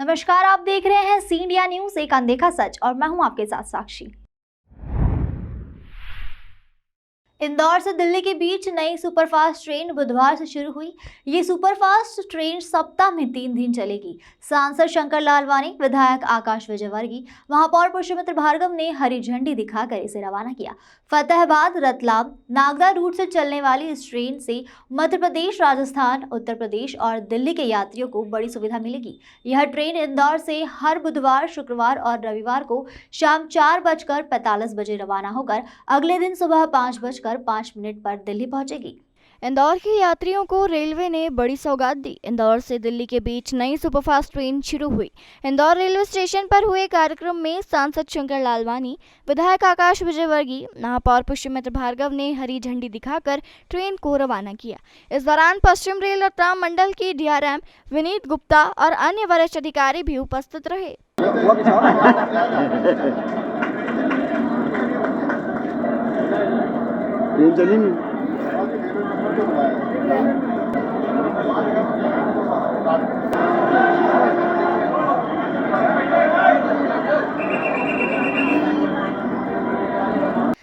नमस्कार, आप देख रहे हैं सी इंडिया न्यूज एक अनदेखा सच और मैं हूं आपके साथ साक्षी। इंदौर से दिल्ली के बीच नई सुपरफास्ट ट्रेन बुधवार से शुरू हुई। ये सुपरफास्ट ट्रेन सप्ताह में 3 दिन चलेगी। सांसद शंकर लालवानी, विधायक आकाश विजयवर्गीय, महापौर पुष्यमित्र भार्गव ने हरी झंडी दिखाकर इसे रवाना किया। फतेहाबाद, रतलाम, नागदा रूट से चलने वाली इस ट्रेन से मध्य प्रदेश, राजस्थान, उत्तर प्रदेश और दिल्ली के यात्रियों को बड़ी सुविधा मिलेगी। यह ट्रेन इंदौर से हर बुधवार, शुक्रवार और रविवार को शाम 4:45 बजे रवाना होकर अगले दिन सुबह 5:05 पर दिल्ली पहुंचेगी। इंदौर के यात्रियों को रेलवे ने बड़ी सौगात दी। इंदौर से दिल्ली के बीच नई सुपरफास्ट ट्रेन शुरू हुई। इंदौर रेलवे स्टेशन पर हुए कार्यक्रम में सांसद शंकर लालवानी, विधायक आकाश विजयवर्गीय, महापौर पुष्यमित्र भार्गव ने हरी झंडी दिखाकर ट्रेन को रवाना किया। इस दौरान पश्चिम रेल रतलाम मंडल के डीआरएम विनीत गुप्ता और अन्य वरिष्ठ अधिकारी भी उपस्थित रहे।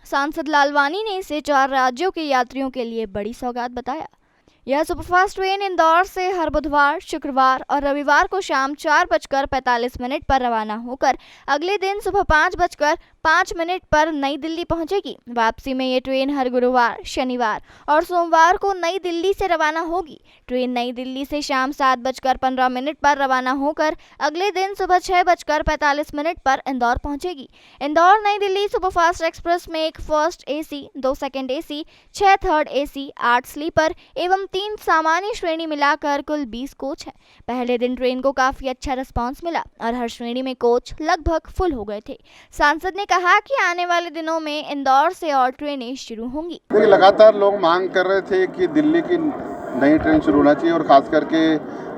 सांसद लालवानी ने इसे 4 राज्यों के यात्रियों के लिए बड़ी सौगात बताया। यह सुपरफास्ट ट्रेन इंदौर से हर बुधवार, शुक्रवार और रविवार को शाम 4:45 पर रवाना होकर अगले दिन सुबह 5:05 पर नई दिल्ली पहुंचेगी। वापसी में ये ट्रेन हर गुरुवार, शनिवार और सोमवार को नई दिल्ली से रवाना होगी। ट्रेन नई दिल्ली से शाम 7:15 पर रवाना होकर अगले दिन सुबह 6:45 पर इंदौर पहुंचेगी। इंदौर नई दिल्ली सुपरफास्ट एक्सप्रेस में एक first AC, 2 second AC, 6 third AC, 8 sleeper एवं 3 सामान्य श्रेणी मिलाकर कुल 20 कोच हैं। पहले दिन ट्रेन को काफी अच्छा रिस्पांस मिला और हर श्रेणी में कोच लगभग फुल हो गए थे। सांसद ने कहा कि आने वाले दिनों में इंदौर से और ट्रेनें शुरू होंगी। लगातार लोग मांग कर रहे थे कि दिल्ली की नई ट्रेन शुरू होना चाहिए और खास करके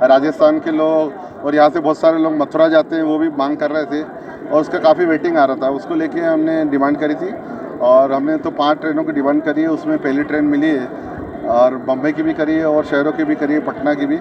राजस्थान के लोग और यहाँ से बहुत सारे लोग मथुरा जाते हैं, वो भी मांग कर रहे थे और उसका काफ़ी वेटिंग आ रहा था। उसको लेके हमने डिमांड करी थी और हमने तो 5 ट्रेनों की डिमांड करी है। उसमें पहली ट्रेन मिली है और बम्बई की भी करी है और शहरों की भी करी है, पटना की भी।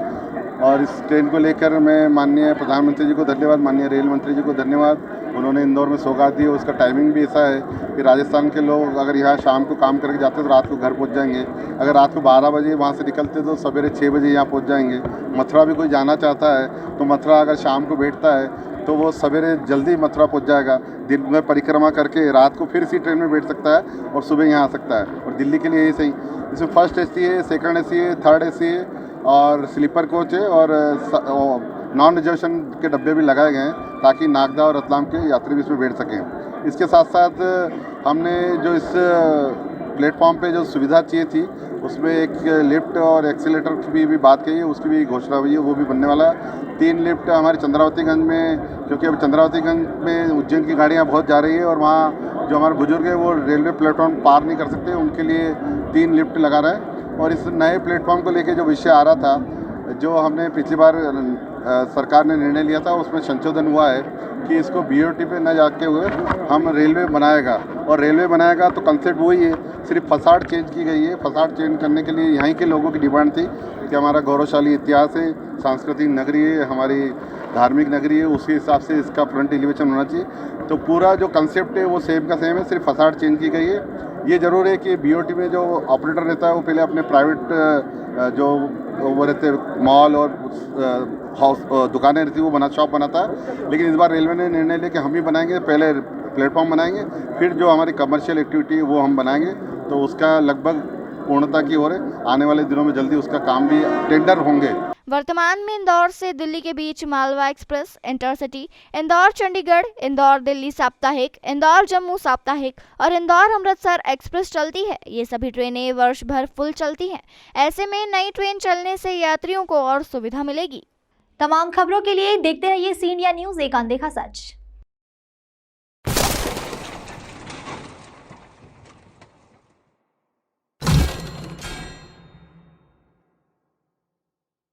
और इस ट्रेन को लेकर मैं माननीय प्रधानमंत्री जी को धन्यवाद, माननीय रेल मंत्री जी को धन्यवाद। उन्होंने इंदौर में सौगात दी। उसका टाइमिंग भी ऐसा है कि राजस्थान के लोग अगर यहाँ शाम को काम करके जाते तो रात को घर पहुँच जाएंगे। अगर रात को 12 बजे वहाँ से निकलते तो सवेरे 6 बजे यहाँ पहुँच जाएंगे। मथुरा भी कोई जाना चाहता है तो मथुरा अगर शाम को बैठता है तो वो सवेरे जल्दी मथुरा पहुँच जाएगा। दिन में परिक्रमा करके रात को फिर इसी ट्रेन में बैठ सकता है और सुबह यहाँ आ सकता है। और दिल्ली के लिए यही सही, इसमें फर्स्ट एसी है, सेकंड एसी है, थर्ड एसी है और स्लीपर कोच है और नॉन रिजर्वेशन के डब्बे भी लगाए गए हैं ताकि नागदा और रतलाम के यात्री भी इसमें बैठ सकें। इसके साथ साथ हमने जो इस प्लेटफॉर्म पे जो सुविधा चाहिए थी उसमें एक लिफ्ट और एक्सीलेटर की भी बात कही है, उसकी भी घोषणा हुई है, वो भी बनने वाला है। 3 लिफ्ट हमारे चंद्रावतीगंज में, क्योंकि अब चंद्रावतीगंज में उज्जैन की गाड़ियाँ बहुत जा रही है और वहाँ जो हमारे बुजुर्ग हैं वो रेलवे प्लेटफॉर्म पार नहीं कर सकते, उनके लिए 3 लिफ्ट लगा रहा है। और इस नए प्लेटफॉर्म को लेके जो विषय आ रहा था, जो हमने पिछली बार सरकार ने निर्णय लिया था, उसमें संशोधन हुआ है कि इसको बीओटी पे न जाके हुए हम रेलवे बनाएगा और रेलवे बनाएगा तो कंसेप्ट वही है, सिर्फ फसाड चेंज की गई है। फसाड चेंज करने के लिए यहाँ के लोगों की डिमांड थी कि हमारा गौरवशाली इतिहास है, सांस्कृतिक नगरी है, हमारी धार्मिक नगरी है, उसी हिसाब से इसका फ्रंट एलिवेशन होना चाहिए। तो पूरा जो कंसेप्ट है वो सेम का सेम है, सिर्फ फसाड चेंज की गई है। ये ज़रूर है कि बीओटी में जो ऑपरेटर रहता है वो पहले अपने प्राइवेट जो वो रहते मॉल और हाउस दुकानें रहती है वो शॉप बनाता है, लेकिन इस बार रेलवे ने निर्णय लिया कि हम ही बनाएंगे, पहले प्लेटफॉर्म बनाएंगे फिर जो हमारी कमर्शियल एक्टिविटी है वो हम बनाएंगे। तो उसका लगभग पूर्णता की ओर है, आने वाले दिनों में जल्दी उसका काम भी टेंडर होंगे। वर्तमान में इंदौर से दिल्ली के बीच मालवा एक्सप्रेस, इंटरसिटी, इंदौर चंडीगढ़, इंदौर दिल्ली साप्ताहिक, इंदौर जम्मू साप्ताहिक और इंदौर अमृतसर एक्सप्रेस चलती है। ये सभी ट्रेनें वर्ष भर फुल चलती हैं। ऐसे में नई ट्रेन चलने से यात्रियों को और सुविधा मिलेगी। तमाम खबरों के लिए देखते रहिए सी इंडिया न्यूज एक अनदेखा सच।